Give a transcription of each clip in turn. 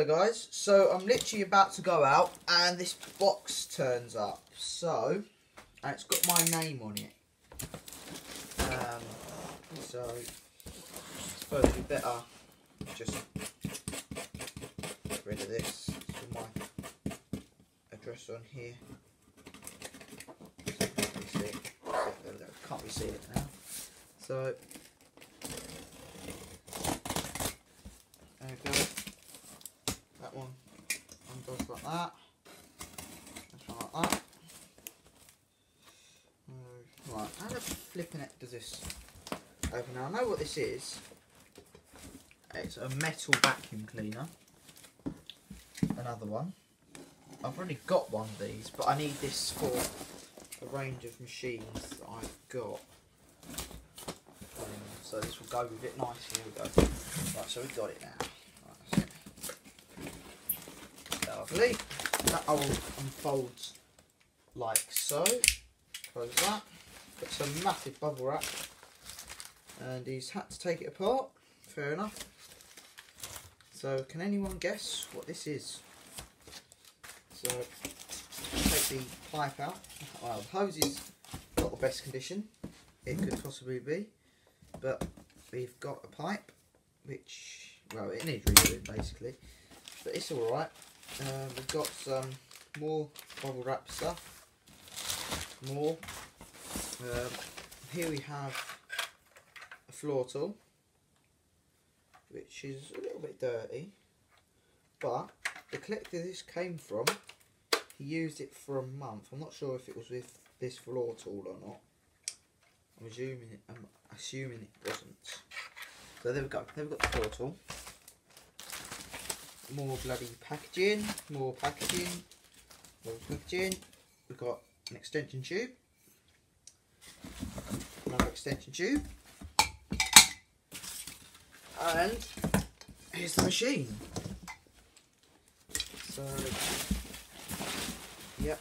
guys, so I'm literally about to go out and this box turns up. So, and it's got my name on it. So, I suppose we better just get rid of this. With my address on here. Can't really see it now. So, there we go. That one undoes like that. This one like that. Right, how the flipping it does this open? Now I know what this is. It's a metal vacuum cleaner. Another one. I've already got one of these, but I need this for a range of machines that I've got. So this will go with it nicely. Here we go. Right, so we've got it now. Right, that's it. Lovely. That all unfolds like so. Close that. Got some massive bubble wrap. And he's had to take it apart. Fair enough. So can anyone guess what this is? So take the pipe out. Well, the hose is not the best condition it could possibly be, but we've got a pipe which, well, it needs redoing basically, but it's alright. We've got some more bubble wrap stuff, more. Here we have a floor tool, which is a little bit dirty, but the collector this came from, he used it for a month. I'm not sure if it was with this floor tool or not. I'm assuming it wasn't. So there we go. There we've got the floor tool. More bloody packaging. More packaging. More packaging. We've got an extension tube. Another extension tube. And here's the machine. So, yep.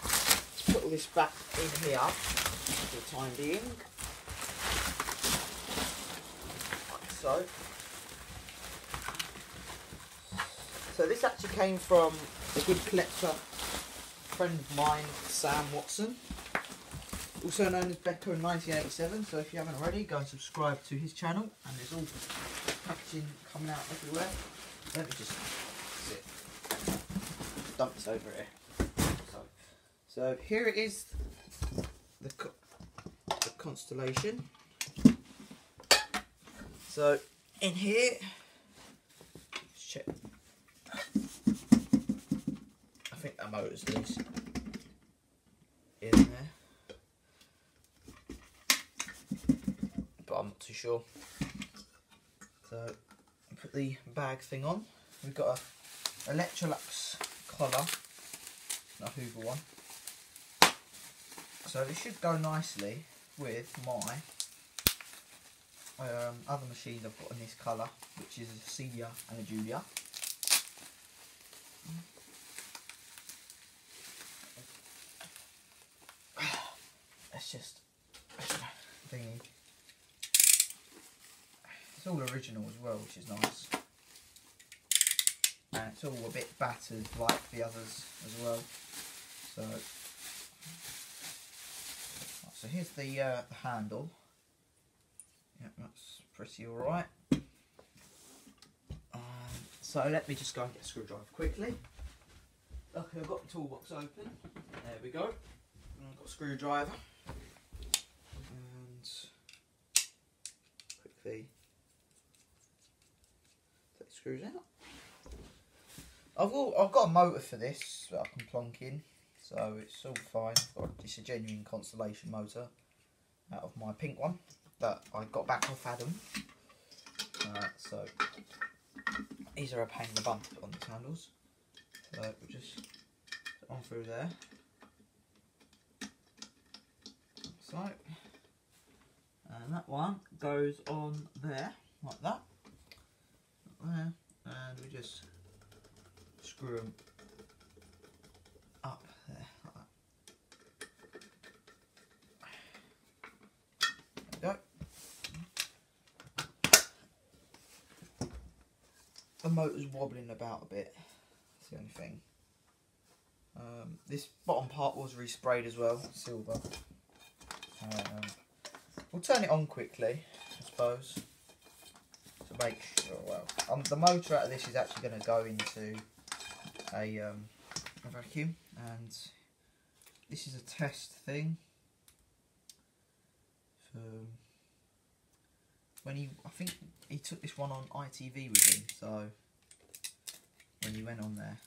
Let's put all this back in here for the time being. Like so. So this actually came from a good collector friend of mine, Sam Watson, also known as Becco 1987. So if you haven't already, go and subscribe to his channel. And there's all packaging coming out everywhere. Let me just sit. Dump this over here. So here it is, the constellation. So in here, let's check. I think that motor's loose in there, but I'm not too sure. So put the bag thing on. We've got a Electrolux collar, a hoover one. So this should go nicely with my other machines I've got in this colour, which is a Senior and a Junior. It's just thingy. It's all original as well, which is nice. And it's all a bit battered like the others as well. So here's the handle. Yep, that's pretty alright. So let me just go and get a screwdriver quickly. Okay, I've got the toolbox open. There we go. I've got a screwdriver. And quickly take the screws out. I've got a motor for this that I can plonk in, so it's all fine. It's a genuine Constellation motor out of my pink one that I got back off Adam. So these are a pain in the bum to put on these handles. So we'll just put on through there. So, and that one goes on there, like that. There, and we just screw them up there, like that. There we go. motor's wobbling about a bit. That's the only thing. This bottom part was resprayed as well, silver. We'll turn it on quickly, I suppose, to make sure. Well, the motor out of this is actually going to go into a vacuum, and this is a test thing. So when I think he took this one on ITV with him, so when he went on there,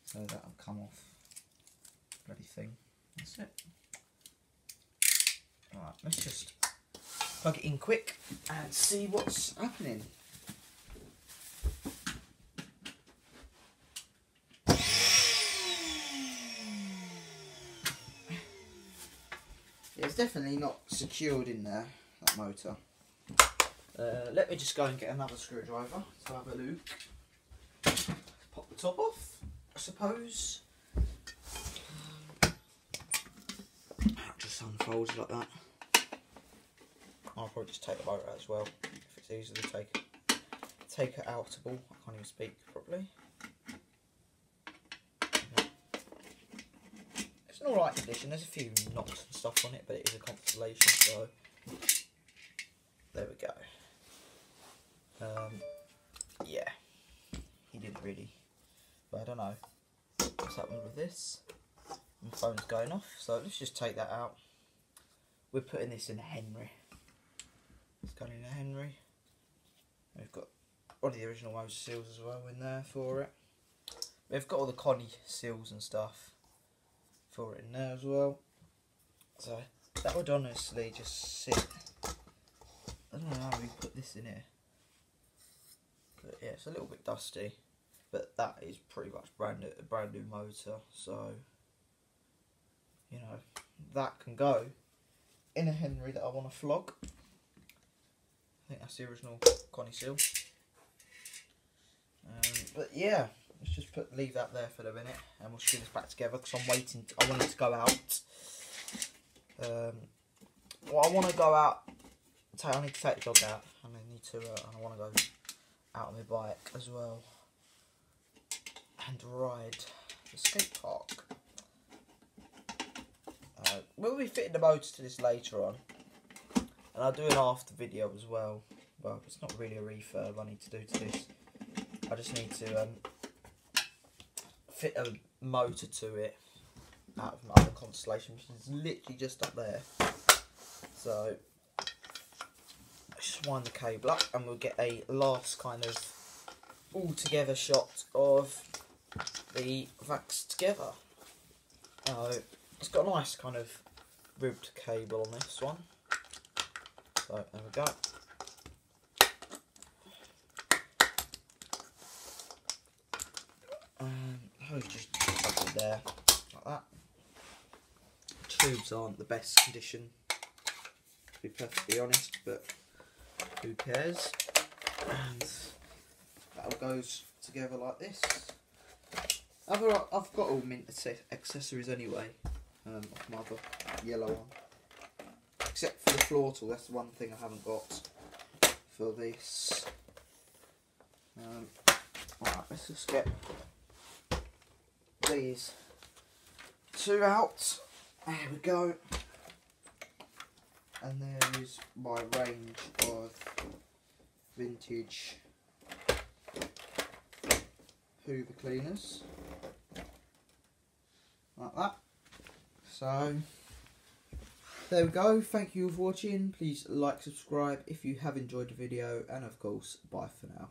so that'll come off. Bloody thing. That's it. Alright, let's just plug it in quick and see what's happening. It's definitely not secured in there, that motor. Let me just go and get another screwdriver to have a look. Pop the top off, I suppose. Just unfolds like that. I'll probably just take the motor out as well, if it's easy to take it outable. I can't even speak properly. It's an alright condition. There's a few knots and stuff on it, but it is a constellation, so there we go. Yeah, he didn't really, but I don't know what's happened with this. My phone's going off, so let's just take that out. We're putting this in a Henry. It's going in a Henry. We've got one of the original motor seals as well in there for it. We've got all the Connie seals and stuff for it in there as well. So that would honestly just sit. I don't know how we put this in here. But yeah, it's a little bit dusty. But that is pretty much a brand new motor. So, you know, that can go in a Henry that I want to flog. I think that's the original Connie seal. But yeah, let's just leave that there for a minute, and we'll screw this back together because I'm waiting. I want it to go out. Well, I want to go out. I need to take the dog out, and I want to go out on my bike as well and ride the skate park. We'll be fitting the motor to this later on, and I'll do an after video as well. Well, it's not really a refurb I need to do to this. I just need to fit a motor to it out of my other Constellation, which is literally just up there. So let's just wind the cable up, and we'll get a last kind of all together shot of the vacs together. It's got a nice kind of ribbed cable on this one. So there we go. Hose just plugged it there, like that. Tubes aren't the best condition, to be perfectly honest, but who cares? And that goes together like this. I've got all mint accessories anyway, off my other yellow one. Except for the floor tool, that's the one thing I haven't got for this. Alright, let's just get these two out. There we go. And there is my range of vintage hoover cleaners. Like that. So there we go. Thank you for watching. Please like, subscribe if you have enjoyed the video, and of course, bye for now.